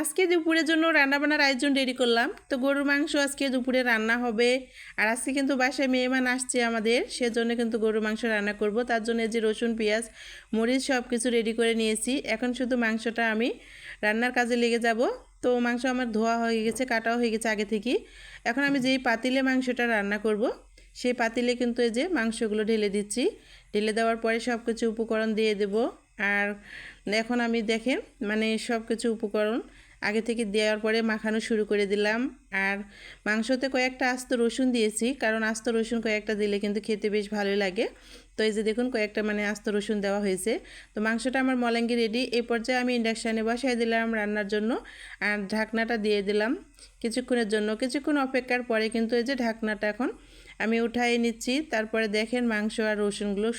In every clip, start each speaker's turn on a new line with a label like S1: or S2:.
S1: আজকে দুপুরের জন্য রান্নাবান্নার আয়োজন রেডি করলাম। তো গরুর মাংস আজকে দুপুরে রান্না হবে। আর আজকে কিন্তু বাসায় মেহমান আসছে আমাদের, সেজন্য কিন্তু গরুর মাংস রান্না করব। তার জন্য এই যে রসুন, পেঁয়াজ, মরিচ সব কিছু রেডি করে নিয়েছি। এখন শুধু মাংসটা আমি রান্নার কাজে লেগে যাব। তো মাংস আমার ধোয়া হয়ে গেছে, কাটাও হয়ে গেছে আগে থেকেই। এখন আমি যেই পাতিলে মাংসটা রান্না করব, সেই পাতিলে কিন্তু এই যে মাংসগুলো ঢেলে দিচ্ছি। ঢেলে দেওয়ার পরে সব কিছু উপকরণ দিয়ে দেব। আর এখন আমি দেখেন সব কিছু উপকরণ আগে থেকে দেওয়ার পরে মাখানো শুরু করে দিলাম। আর মাংসতে কয়েকটা আস্ত রসুন দিয়েছি, কারণ আস্ত রসুন কয়েকটা দিলে কিন্তু খেতে বেশ ভালোই লাগে। তো এই যে দেখুন কয়েকটা আস্ত রসুন দেওয়া হয়েছে। তো মাংসটা আমার মলাঙ্গি রেডি। এই পর্যায়ে আমি ইন্ডাকশানে বসাই দিলাম রান্নার জন্য। আর ঢাকনাটা দিয়ে দিলাম কিছুক্ষণের জন্য। কিছুক্ষণ অপেক্ষার পরে কিন্তু এই যে ঢাকনাটা এখন আমি উঠাই নিচ্ছি। তারপরে দেখেন মাংস আর রসুনগুলো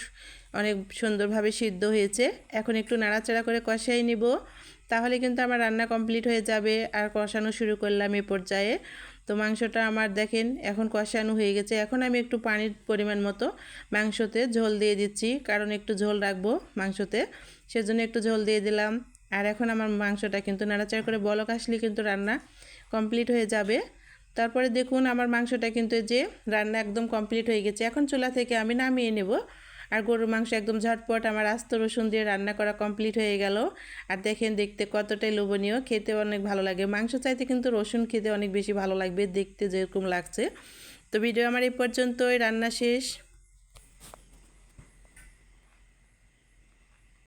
S1: অনেক সুন্দরভাবে সিদ্ধ হয়েছে। এখন একটু নাড়াচাড়া করে কষাই নিব, তাহলে কিন্তু আমার রান্না কমপ্লিট হয়ে যাবে। আর কষানো শুরু করলাম এই পর্যায়ে। তো মাংসটা আমার দেখেন এখন কষানো হয়ে গেছে। এখন আমি একটু পানির পরিমাণ মতো মাংসতে ঝোল দিয়ে দিচ্ছি, কারণ একটু ঝোল রাখবো মাংসতে, সেজন্য একটু ঝোল দিয়ে দিলাম। আর এখন আমার মাংসটা কিন্তু নাড়াচাড়া করে বলক আসলে কিন্তু রান্না কমপ্লিট হয়ে যাবে। তারপরে দেখুন আমার মাংসটা কিন্তু যে রান্না একদম কমপ্লিট হয়ে গেছে। এখন চুলা থেকে আমি নামিয়ে নেব। আর গরুর মাংস একদম ঝটপট আমার আস্ত রসুন দিয়ে রান্না করা কমপ্লিট হয়ে গেল। আর দেখেন দেখতে কতটাই লোভনীয়, খেতে অনেক ভালো লাগে। মাংস চাইতে কিন্তু রসুন খেতে অনেক বেশি ভালো লাগবে, দেখতে যেরকম লাগছে। তো ভিডিও আমার এই পর্যন্তই, রান্না শেষ।